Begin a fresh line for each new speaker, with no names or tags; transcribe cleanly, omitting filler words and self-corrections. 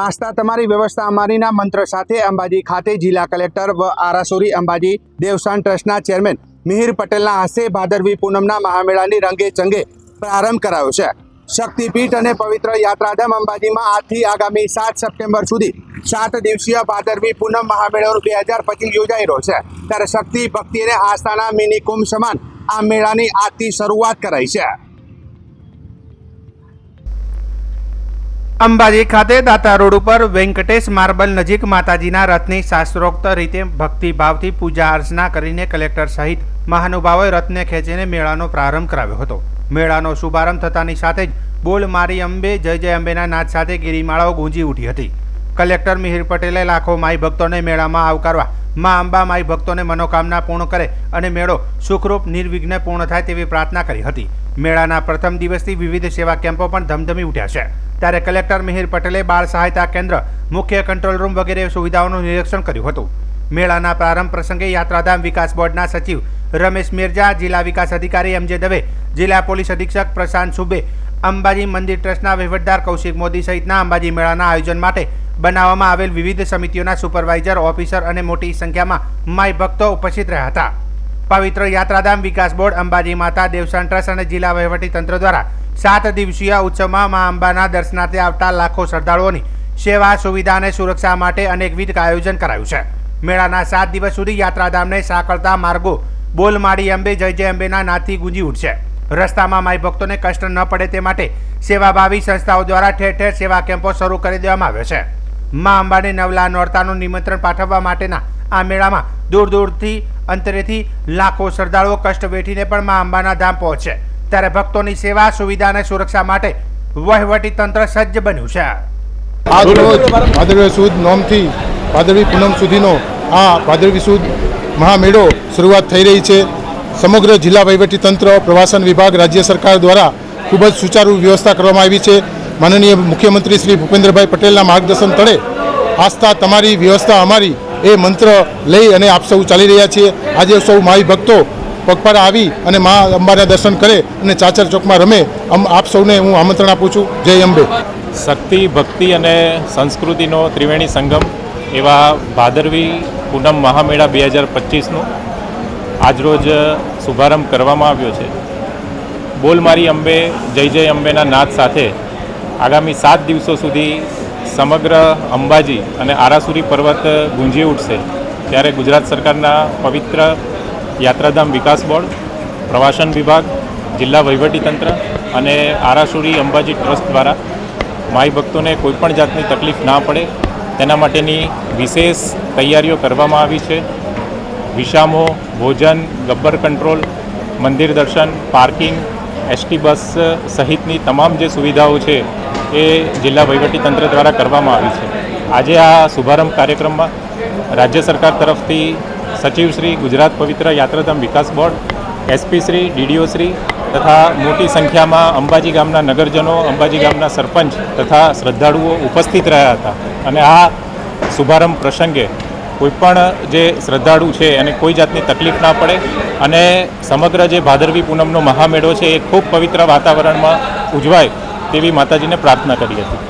આસ્થા તમારી વ્યવસ્થા અમારીના મંત્ર સાથે અંબાજી ખાતે જિલ્લા કલેક્ટર વ આરાસુરી અંબાજી દેવસ્થાન ટ્રસ્ટના ચેરમેન મિહિર પટેલના હસ્તે ભાદરવી પૂનમના મહામેળાની રંગે ચંગે પ્રારંભ કરાયો છે। શક્તિપીઠ અને પવિત્ર યાત્રાધામ અંબાજીમાં આજથી આગામી 7 સપ્ટેમ્બર સુધી 7 દિવસીય ભાદરવી પૂનમ મહામેળો 2025 યોજાઈ રહ્યો છે। ત્યારે શક્તિ ભક્તિ અને આસ્થાના મિની કુંભ સમાન આ મેળાની આજથી શરૂઆત કરાઈ છે।
અંબાજી ખાતે દાતા રોડ ઉપર વેંકટેશ માર્બલ નજીક માતાજીના રથની શાસ્ત્રોક્ત રીતે ભક્તિભાવથી પૂજા અર્ચના કરીને કલેક્ટર સહિત મહાનુભાવોએ રથને ખેંચીને મેળાનો પ્રારંભ કરાવ્યો હતો। મેળાનો શુભારંભ થતાની સાથે જ બોલ મારી અંબે જય જય અંબેના નાદ સાથે ગિરિમાળાઓ ગુંજી ઉઠી હતી। કલેક્ટર મિહિર પટેલે લાખો માઈ ભક્તોને મેળામાં આવકારવા મા અંબા માઈ ભક્તોને મનોકામના પૂર્ણ કરે અને મેળો સુખરૂપ નિર્વિઘ્ને પૂર્ણ થાય તેવી પ્રાર્થના કરી હતી। મેળાના પ્રથમ દિવસથી વિવિધ સેવા કેમ્પો પણ ધમધમી ઉઠ્યા છે। ત્યારે કલેક્ટર મિહિર પટેલે બાળ સહાયતા કેન્દ્ર, મુખ્ય કંટ્રોલ રૂમ વગેરે સુવિધાઓનું નિરીક્ષણ કર્યું હતું। મેળાના પ્રારંભ પ્રસંગે યાત્રાધામ વિકાસ બોર્ડના સચિવ રમેશ મિર્જા, જિલ્લા વિકાસ અધિકારી એમ જે દવે, જિલ્લા પોલીસ અધિક્ષક પ્રશાંત સુબે, અંબાજી મંદિર ટ્રસ્ટના વહીવટદાર કૌશિક મોદી સહિતના અંબાજી મેળાના આયોજન માટે બનાવવામાં આવેલ વિવિધ સમિતિઓના સુપરવાઇઝર, ઓફિસર અને મોટી સંખ્યામાં માઈ ભક્તો ઉપસ્થિત રહ્યા હતા। પવિત્ર યાત્રાધામ વિકાસ બોર્ડ, અંબાજી માતા દેવસ્થાન ટ્રસ્ટ અને જિલ્લા વહીવટી તંત્ર દ્વારા 7 દિવસીય ઉત્સવમાં મા અંબાના દર્શનાર્થે આવતા લાખો શ્રદ્ધાળુઓની સેવા, સુવિધા અને સુરક્ષા માટે અનેકવિધ આયોજન કરાયું છે। મેળાના 7 દિવસ સુધી યાત્રાધામને સાંકળતા માર્ગો બોલ માડી અંબે જય જય અંબેના નાદથી ગુંજી ઉઠશે। રસ્તામાં માઈ ભક્તોને કષ્ટ ન પડે તે માટે સેવાભાવી સંસ્થાઓ દ્વારા ઠેર ઠેર સેવા કેમ્પો શરૂ કરી દેવામાં આવ્યો છે। મા અંબાને નવલા નોરતાનું નિમંત્રણ પાઠવવા માટેના આ મેળામાં દૂર દૂરથી અંતરેથી લાખો શ્રદ્ધાળુઓ કષ્ટ વેઠીને પણ મા અંબાના ધામ પહોંચશે। ત્યારે ભક્તોની સેવા, સુવિધા અને સુરક્ષા માટે વહીવટી તંત્ર સજ્જ બન્યું છે।
આજરોજ ભાદરવી સુદ નોમથી ભાદરવી પૂનમ સુધીનો આ ભાદરવી સુદ મહામેળો શરૂઆત થઈ રહી છે। સમગ્ર જિલ્લા વહીવટી તંત્ર, પ્રવાસન વિભાગ, રાજ્ય સરકાર દ્વારા ખૂબ જ સુચારુ વ્યવસ્થા કરવામાં આવી છે। માનનીય મુખ્યમંત્રી શ્રી ભૂપેન્દ્રભાઈ પટેલના માર્ગદર્શન તળે આસ્થા તમારી વ્યવસ્થા અમારી એ મંત્ર લઈ અને આપ સૌ ચાલી રહ્યા છીએ। આજે સૌ માઈ ભક્તો પગપાળા આવી અને મા અંબાના દર્શન કરે અને ચાચર ચોકમાં રમે, આપ સૌને હું આમંત્રણ આપું છું। જય અંબે।
શક્તિ, ભક્તિ અને સંસ્કૃતિનો ત્રિવેણી સંગમ એવા ભાદરવી પૂનમ મહામેળા 2025નું આજરોજ શુભારંભ કરવામાં આવ્યો છે। બોલ મારી અંબે જય જય અંબેના નાદ સાથે આગામી 7 દિવસો સુધી સમગ્ર અંબાજી અને આરાસુરી પર્વત ગુંજી ઉઠશે। ત્યારે ગુજરાત સરકારના પવિત્ર યાત્રાધામ વિકાસ બોર્ડ, પ્રવાસન વિભાગ, જિલ્લા વહીવટીતંત્ર અને આરાસુરી અંબાજી ટ્રસ્ટ દ્વારા માઈ ભક્તોને કોઈપણ જાતની તકલીફ ના પડે તેના માટેની વિશેષ તૈયારીઓ કરવામાં આવી છે। વિસામો, ભોજન, ગબ્બર કંટ્રોલ, મંદિર દર્શન, પાર્કિંગ, એસટી બસ સહિતની તમામ જે સુવિધાઓ છે એ જિલ્લા વહીવટીતંત્ર દ્વારા કરવામાં આવી છે। આજે આ શુભારંભ કાર્યક્રમમાં રાજ્ય સરકાર તરફથી સચિવશ્રી, ગુજરાત પવિત્ર યાત્રાધામ વિકાસ board, SP Shri, DDO Shri તથા મોટી સંખ્યામાં અંબાજી ગામના નગરજનો, અંબાજી ગામના સરપંચ તથા શ્રદ્ધાળુઓ ઉપસ્થિત રહ્યા હતા। અને આ શુભારંભ પ્રસંગે કોઈપણ જે શ્રદ્ધાળુ છે એને કોઈ જાતની તકલીફ ના પડે અને સમગ્ર જે ભાદરવી પૂનમનો મહામેળો છે એ ખૂબ પવિત્ર વાતાવરણમાં ઉજવાય તેવી માતાજીને પ્રાર્થના કરી હતી।